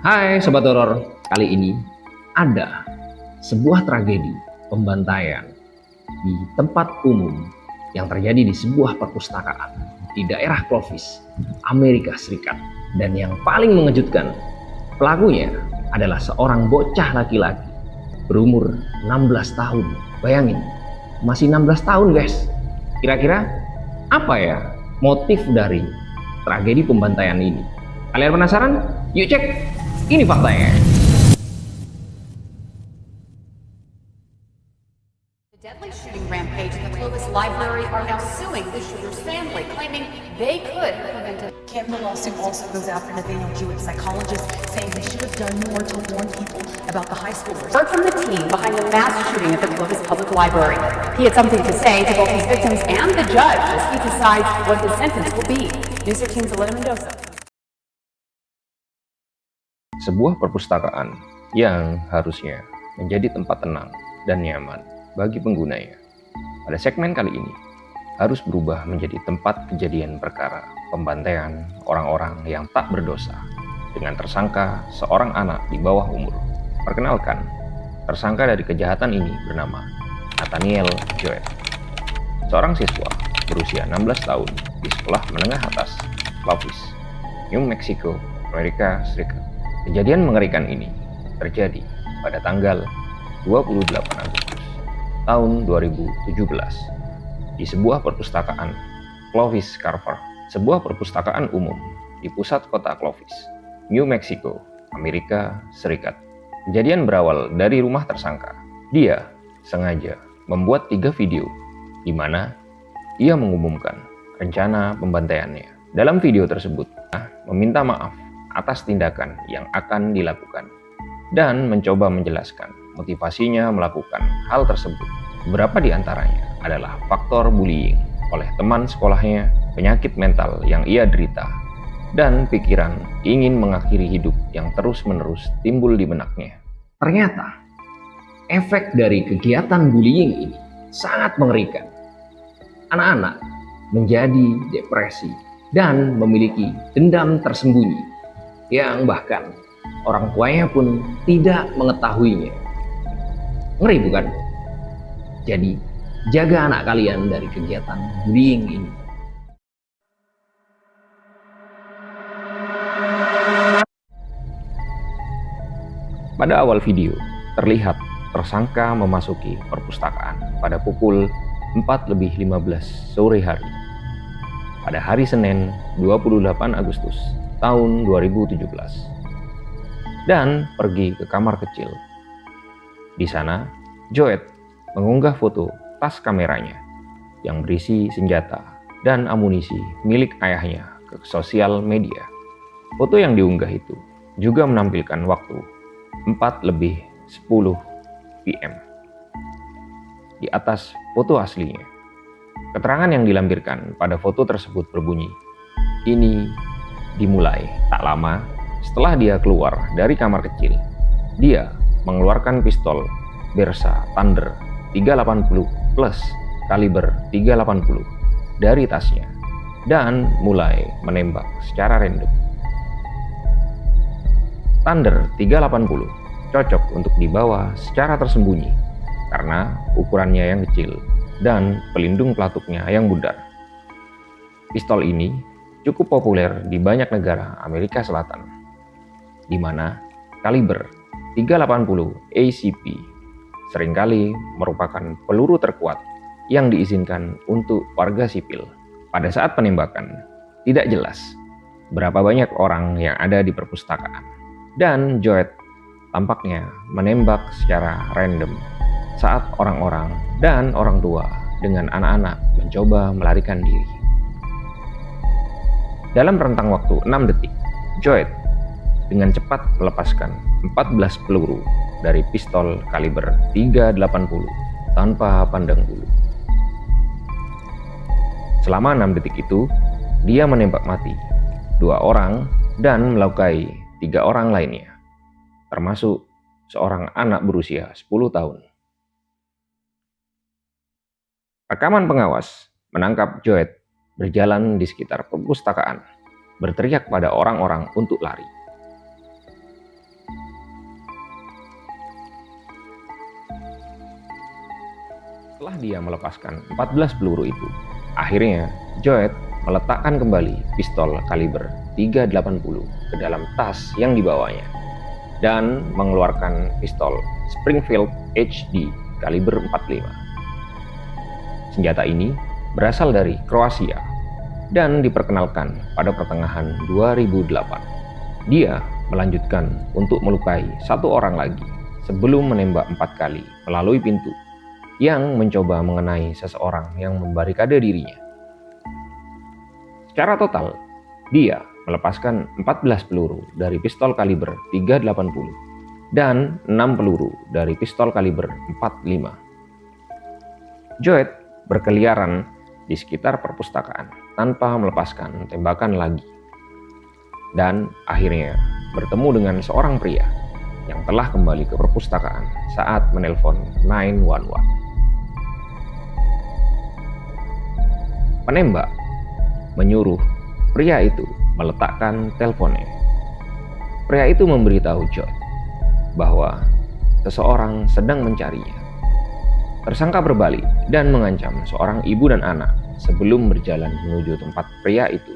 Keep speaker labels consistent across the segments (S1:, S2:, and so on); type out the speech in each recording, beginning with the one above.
S1: Hai Sobat Horor, kali ini ada sebuah tragedi pembantaian di tempat umum yang terjadi di sebuah perpustakaan di daerah Clovis, Amerika Serikat. Dan yang paling mengejutkan, pelakunya adalah seorang bocah laki-laki berumur 16 tahun. Bayangin, masih 16 tahun guys. Kira-kira apa ya motif dari tragedi pembantaian ini? Kalian penasaran? Yuk cek, ini faktanya.
S2: The deadly shooting rampage in the Clovis Library are now suing the shooter's family, claiming they could have prevented.
S3: The lawsuit also goes after Nathaniel Jewett, psychologist, saying he should have done more to warn people about the high schoolers.
S2: Heard from the team behind the mass shooting at the Clovis Public Library. He had something to say to both his victims and the judge as he decides what his sentence will be. News 13's Alena Mendoza.
S1: Sebuah perpustakaan yang harusnya menjadi tempat tenang dan nyaman bagi penggunanya, pada segmen kali ini harus berubah menjadi tempat kejadian perkara pembantaian orang-orang yang tak berdosa dengan tersangka seorang anak di bawah umur. Perkenalkan, tersangka dari kejahatan ini bernama Nathaniel Jewett, seorang siswa berusia 16 tahun di sekolah menengah atas Clovis, New Mexico, Amerika Serikat. Kejadian mengerikan ini terjadi pada tanggal 28 Agustus tahun 2017 di sebuah perpustakaan Clovis Carver, sebuah perpustakaan umum di pusat kota Clovis, New Mexico, Amerika Serikat. Kejadian berawal dari rumah tersangka. Dia sengaja membuat 3 video di mana ia mengumumkan rencana pembantaiannya. Dalam video tersebut, meminta maaf atas tindakan yang akan dilakukan dan mencoba menjelaskan motivasinya melakukan hal tersebut. Beberapa di antaranya adalah faktor bullying oleh teman sekolahnya, penyakit mental yang ia derita, dan pikiran ingin mengakhiri hidup yang terus-menerus timbul di benaknya. Ternyata, efek dari kegiatan bullying ini sangat mengerikan. Anak-anak menjadi depresi dan memiliki dendam tersembunyi yang bahkan orang tuanya pun tidak mengetahuinya. Ngeri bukan? Jadi, jaga anak kalian dari kegiatan bullying ini. Pada awal video, terlihat tersangka memasuki perpustakaan pada pukul 4:15 sore hari. Pada hari Senin 28 Agustus tahun 2017. Dan pergi ke kamar kecil. Di sana, Jewett mengunggah foto tas kameranya yang berisi senjata dan amunisi milik ayahnya ke sosial media. Foto yang diunggah itu juga menampilkan waktu 4:10 PM di atas foto aslinya. Keterangan yang dilampirkan pada foto tersebut berbunyi, ini dimulai tak lama setelah dia keluar dari kamar kecil. Dia mengeluarkan pistol Bersa Thunder 380 plus kaliber 380 dari tasnya dan mulai menembak secara random. Thunder 380 cocok untuk dibawa secara tersembunyi karena ukurannya yang kecil dan pelindung pelatuknya yang bundar. Pistol ini cukup populer di banyak negara Amerika Selatan, di mana kaliber 380 ACP seringkali merupakan peluru terkuat yang diizinkan untuk warga sipil. Pada saat penembakan, tidak jelas berapa banyak orang yang ada di perpustakaan, dan Jewett tampaknya menembak secara random saat orang-orang dan orang tua dengan anak-anak mencoba melarikan diri. Dalam rentang waktu 6 detik, Jewett dengan cepat melepaskan 14 peluru dari pistol kaliber 380 tanpa pandang bulu. Selama 6 detik itu, dia menembak mati 2 orang dan melukai 3 orang lainnya, termasuk seorang anak berusia 10 tahun. Rekaman pengawas menangkap Jewett berjalan di sekitar perpustakaan, berteriak pada orang-orang untuk lari. Setelah dia melepaskan 14 peluru itu, akhirnya Joet meletakkan kembali pistol kaliber 380 ke dalam tas yang dibawanya dan mengeluarkan pistol Springfield HD kaliber 45. Senjata ini berasal dari Kroasia dan diperkenalkan pada pertengahan 2008. Dia melanjutkan untuk melukai satu orang lagi sebelum menembak 4 kali melalui pintu yang mencoba mengenai seseorang yang membarikade dirinya. Secara total, dia melepaskan 14 peluru dari pistol kaliber 380 dan 6 peluru dari pistol kaliber 45. Joet berkeliaran di sekitar perpustakaan tanpa melepaskan tembakan lagi. Dan akhirnya bertemu dengan seorang pria yang telah kembali ke perpustakaan saat menelpon 911. Penembak menyuruh pria itu meletakkan teleponnya. Pria itu memberitahu Joet bahwa seseorang sedang mencarinya. Tersangka berbalik dan mengancam seorang ibu dan anak sebelum berjalan menuju tempat pria itu.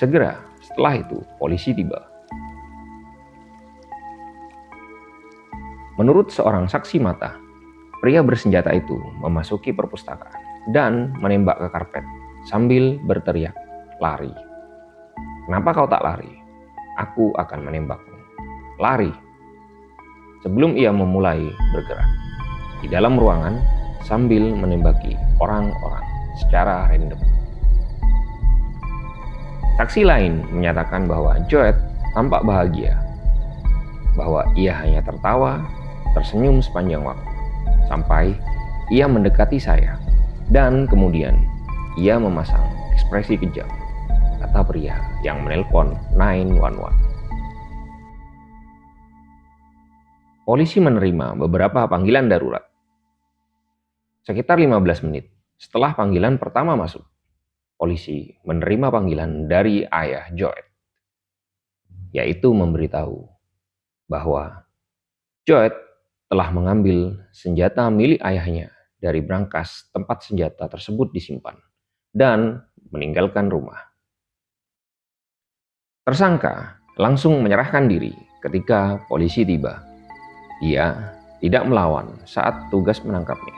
S1: Segera setelah itu, polisi tiba. Menurut seorang saksi mata, pria bersenjata itu memasuki perpustakaan dan menembak ke karpet sambil berteriak, "Lari. Kenapa kau tak lari? Aku akan menembakmu. Lari." Sebelum ia memulai bergerak di dalam ruangan sambil menembaki orang-orang secara random. Saksi lain menyatakan bahwa Joet tampak bahagia, bahwa ia hanya tertawa, tersenyum sepanjang waktu, sampai ia mendekati saya, dan kemudian ia memasang ekspresi kejam, kata pria yang menelpon 911. Polisi menerima beberapa panggilan darurat. Sekitar 15 menit setelah panggilan pertama masuk, polisi menerima panggilan dari ayah Joet, yaitu memberitahu bahwa Joet telah mengambil senjata milik ayahnya dari brankas tempat senjata tersebut disimpan dan meninggalkan rumah. Tersangka langsung menyerahkan diri ketika polisi tiba. Dia tidak melawan saat tugas menangkapnya.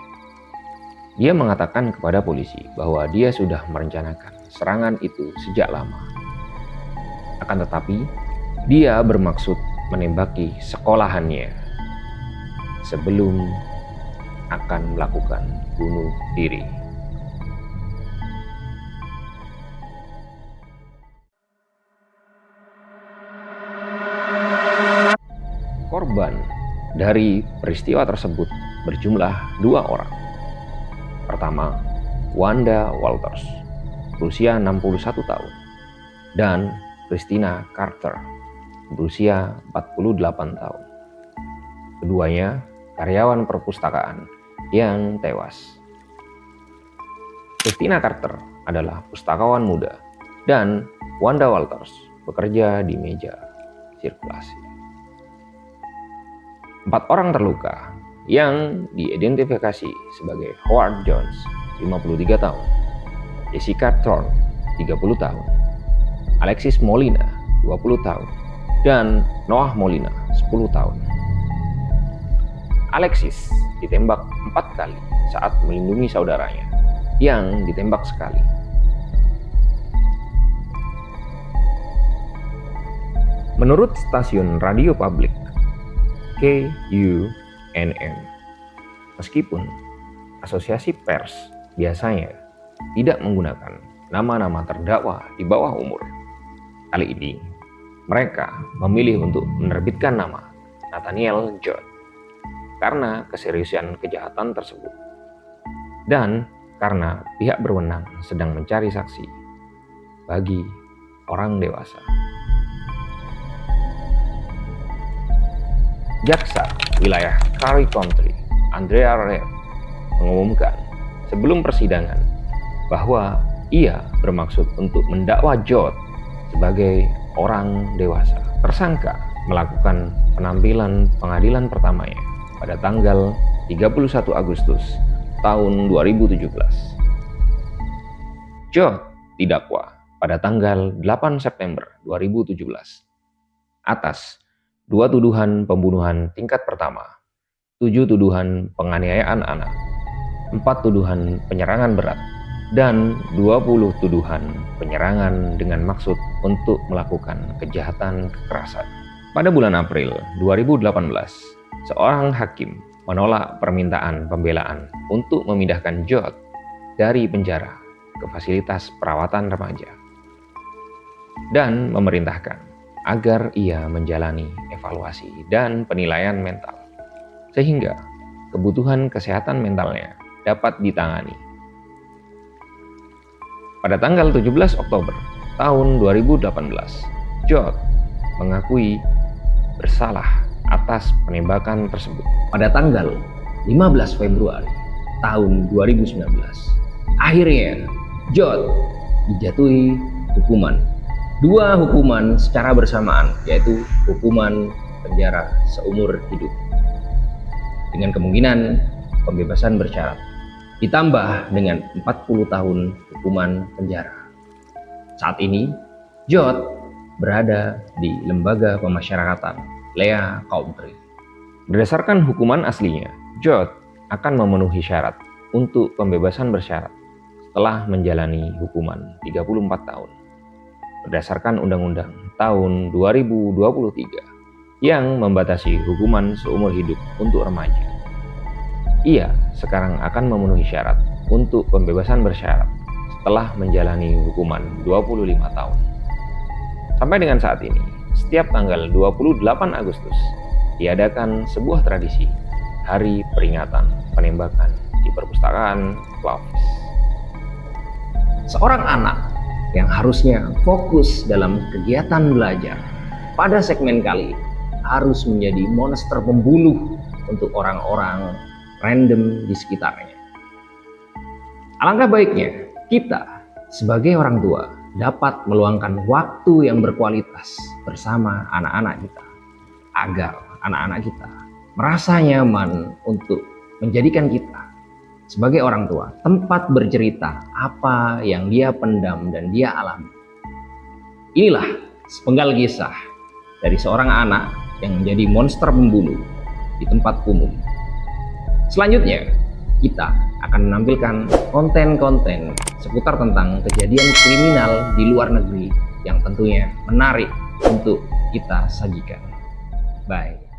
S1: Dia mengatakan kepada polisi bahwa dia sudah merencanakan serangan itu sejak lama. Akan tetapi, dia bermaksud menembaki sekolahannya sebelum akan melakukan bunuh diri. Korban dari peristiwa tersebut berjumlah 2 orang. Pertama, Wanda Walters, berusia 61 tahun, dan Christina Carter, berusia 48 tahun. Keduanya karyawan perpustakaan yang tewas. Christina Carter adalah pustakawan muda, dan Wanda Walters bekerja di meja sirkulasi. 4 orang terluka yang diidentifikasi sebagai Howard Jones, 53 tahun, Jessica Thorne, 30 tahun, Alexis Molina, 20 tahun, dan Noah Molina, 10 tahun. Alexis ditembak 4 kali saat melindungi saudaranya yang ditembak sekali. Menurut stasiun radio publik KUNM, meskipun asosiasi pers biasanya tidak menggunakan nama-nama terdakwa di bawah umur, kali ini mereka memilih untuk menerbitkan nama Nathaniel Joet karena keseriusan kejahatan tersebut dan karena pihak berwenang sedang mencari saksi bagi orang dewasa. Jaksa wilayah Curry County, Andrea Reed, mengumumkan sebelum persidangan bahwa ia bermaksud untuk mendakwa Joet sebagai orang dewasa. Tersangka melakukan penampilan pengadilan pertamanya pada tanggal 31 Agustus tahun 2017. Jod didakwa pada tanggal 8 September 2017 atas 2 tuduhan pembunuhan tingkat pertama, 7 tuduhan penganiayaan anak, 4 tuduhan penyerangan berat, dan 20 tuduhan penyerangan dengan maksud untuk melakukan kejahatan kekerasan. Pada bulan April 2018, seorang hakim menolak permintaan pembelaan untuk memindahkan Jod dari penjara ke fasilitas perawatan remaja dan memerintahkan agar ia menjalani evaluasi dan penilaian mental sehingga kebutuhan kesehatan mentalnya dapat ditangani. Pada tanggal 17 Oktober tahun 2018, Jod mengakui bersalah atas penembakan tersebut. Pada tanggal 15 Februari tahun 2019, akhirnya Jod dijatuhi hukuman. 2 hukuman secara bersamaan, yaitu hukuman penjara seumur hidup dengan kemungkinan pembebasan bersyarat, ditambah dengan 40 tahun hukuman penjara. Saat ini, Jod berada di lembaga pemasyarakatan Lea Country. Berdasarkan hukuman aslinya, Jod akan memenuhi syarat untuk pembebasan bersyarat setelah menjalani hukuman 34 tahun. Berdasarkan Undang-Undang tahun 2023 yang membatasi hukuman seumur hidup untuk remaja, ia sekarang akan memenuhi syarat untuk pembebasan bersyarat setelah menjalani hukuman 25 tahun. Sampai dengan saat ini, setiap tanggal 28 Agustus diadakan sebuah tradisi Hari Peringatan Penembakan di Perpustakaan Clovis. Seorang anak yang harusnya fokus dalam kegiatan belajar pada segmen kali ini harus menjadi monster pembunuh untuk orang-orang random di sekitarnya. Alangkah baiknya kita sebagai orang tua dapat meluangkan waktu yang berkualitas bersama anak-anak kita agar anak-anak kita merasa nyaman untuk menjadikan kita sebagai orang tua tempat bercerita apa yang dia pendam dan dia alami. Inilah sepenggal kisah dari seorang anak yang menjadi monster pembunuh di tempat umum. Selanjutnya, kita akan menampilkan konten-konten seputar tentang kejadian kriminal di luar negeri yang tentunya menarik untuk kita sajikan. Bye.